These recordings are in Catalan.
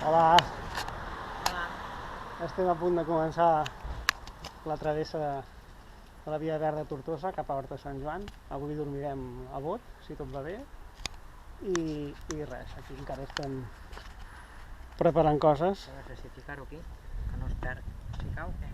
Hola. Hola. Estem a punt de començar la travessa de la Via Verda a Tortosa cap a Horta de Sant Joan. Avui dormirem a bot, si tot va bé. I res, aquí encara estem preparant coses. S'ha de classificar-ho aquí, que no es perd. Si cau, què?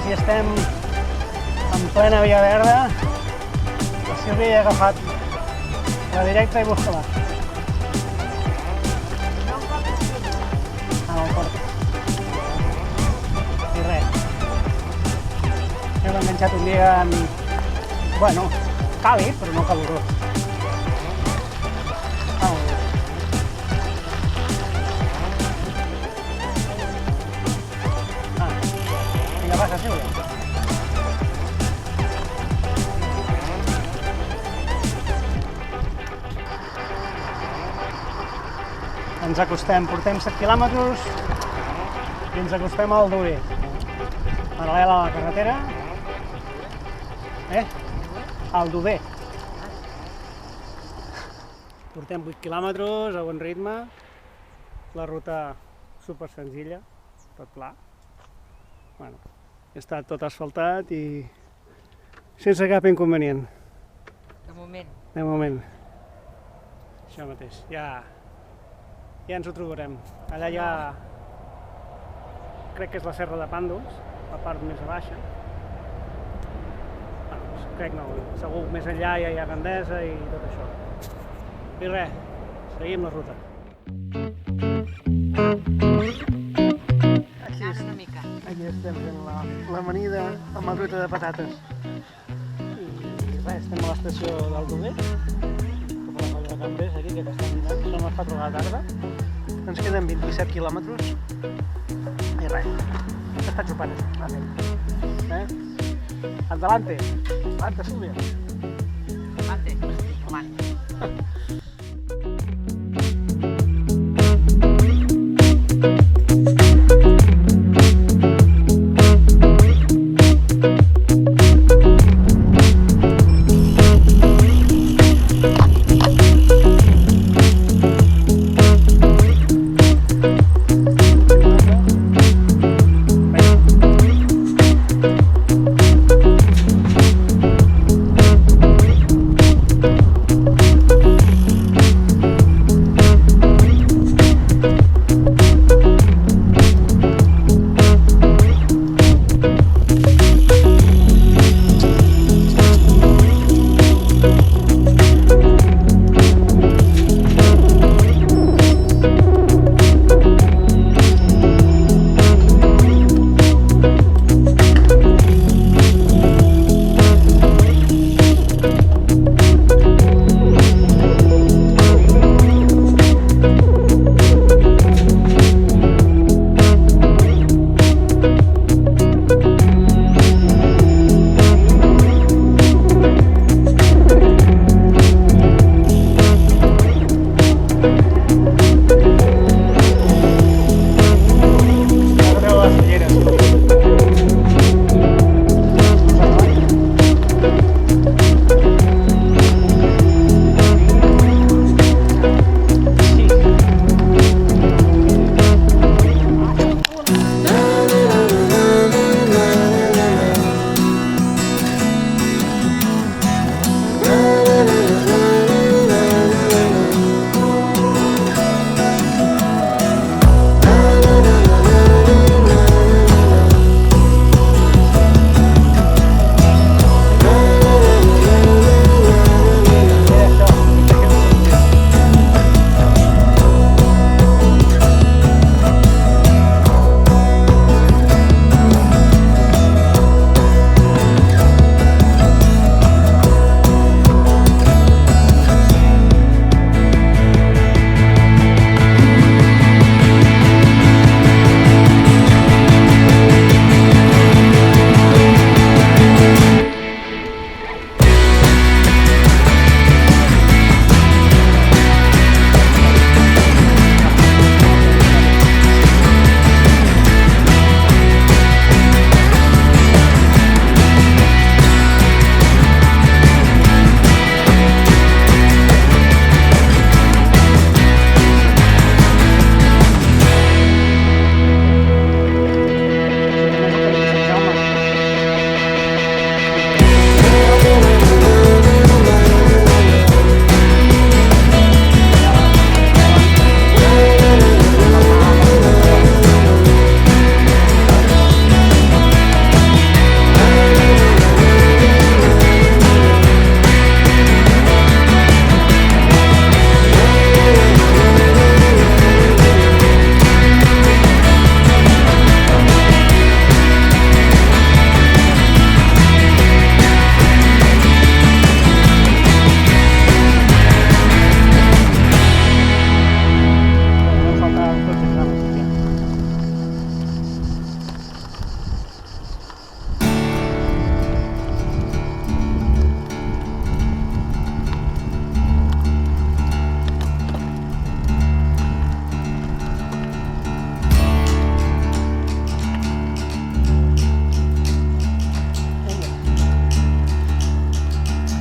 I estem en plena Via Verda. La Sílvia ja ha agafat la directa i busca-la. No el porta. I res. Hem enganxat un dia bueno, càlid, però no calorós. Vinga, passa, Sílvia. Ens acostem, portem 7 quilòmetres i ens acostem al Duver, paral·lel a la carretera. Al Duver. Portem 8 quilòmetres a bon ritme, la ruta super senzilla, tot pla. Bueno, està tot asfaltat i sense cap inconvenient. De moment. De moment. Això mateix, ja ens ho trobarem. Allà hi ha, crec que és la Serra de Pàndols, la part més a baixa. Bueno, crec no, segur més enllà ja hi ha Gandesa i tot això. I res, seguim la ruta. Aquí estem fent l'amanida amb la truita de patates. I res, estem a l'estació del Duver, cap a la colla de Cambrers, aquí, que estem mirant. Són les 4 de la tarda. Ens queden 27 quilòmetres. I res, s'està xupant això. Adelante, Sílvia. Avante.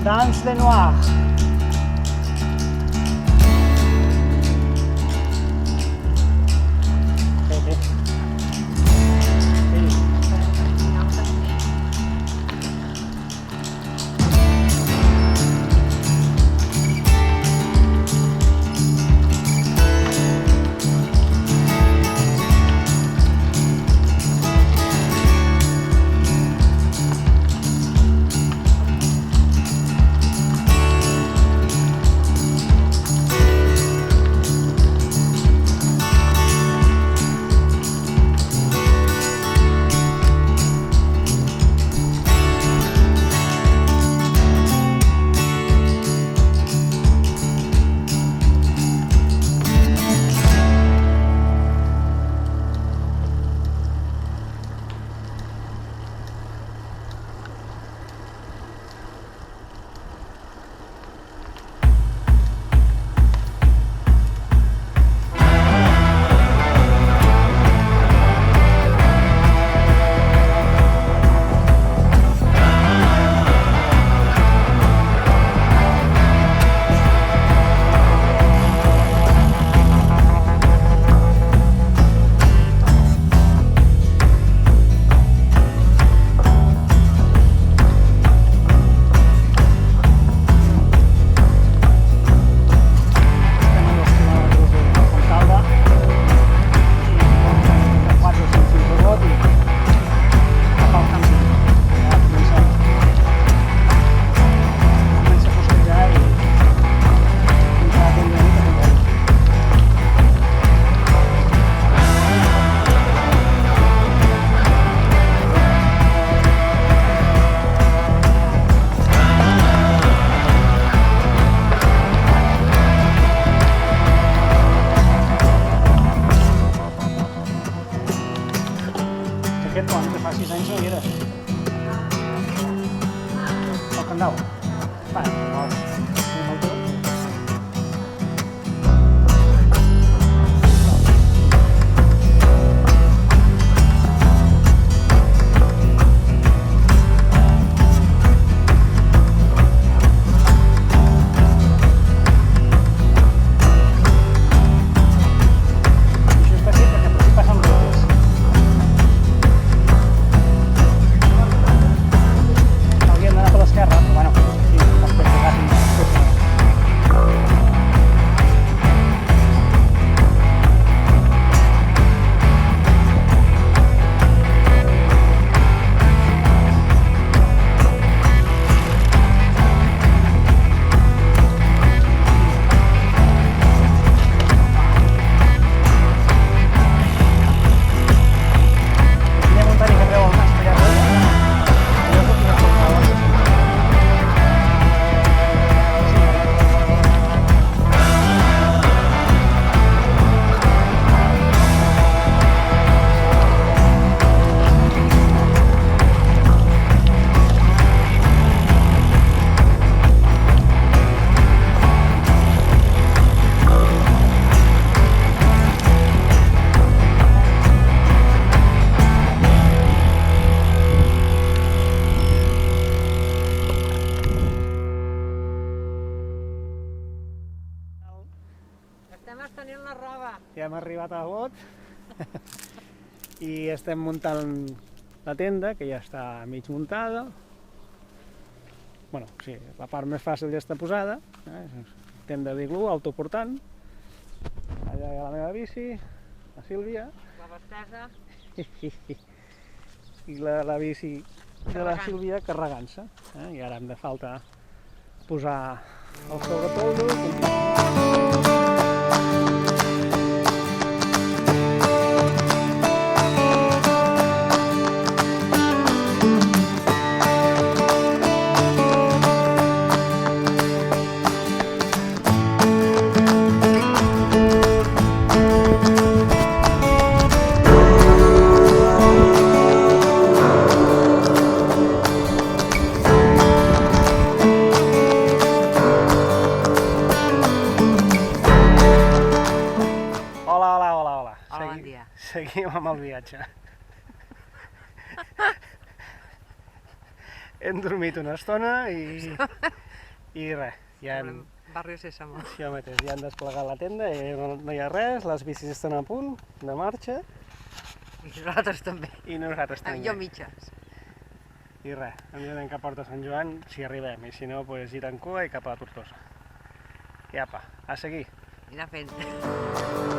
Danse de Noir. Ja hem arribat a Bot i estem muntant la tenda, que ja està mig muntada. Bueno, sí, la part més fàcil ja està posada. Tenda d'iglú, autoportant. Allà hi ha la meva bici, la Sílvia. La bastesa. I la bici de la Sílvia carregant-se. I ara em falta posar el sobretoldo. Seguim amb el viatge. Hem dormit una estona i I res, ja han, Barrio Sésamo. això mateix, ja han desplegat la tenda i no hi ha res, les bicis estan a punt de marxa I nosaltres també. i nosaltres també. Jo mitges. I res, ens anem cap a Horta de Sant Joan si arribem, i si no, pues, girar en cua i cap a la Tortosa. I apa, a seguir. I anar fent.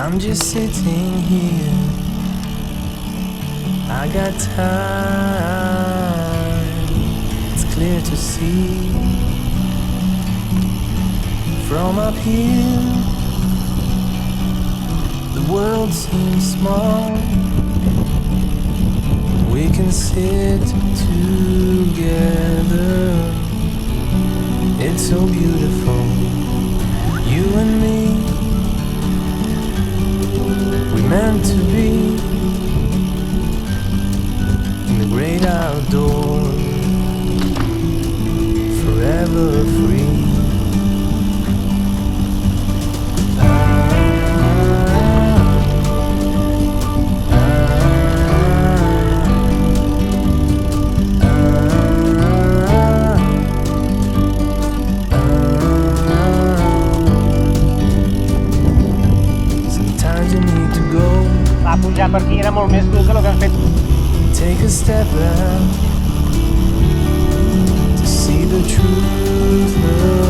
I'm just sitting here. I got time. It's clear to see. From up here, the world seems small. We can sit together. It's so beautiful. You and me, we're meant to be in the great outdoors, forever free. Pujar per aquí era molt més dur que el que hem fet. Take a step back to see the truth.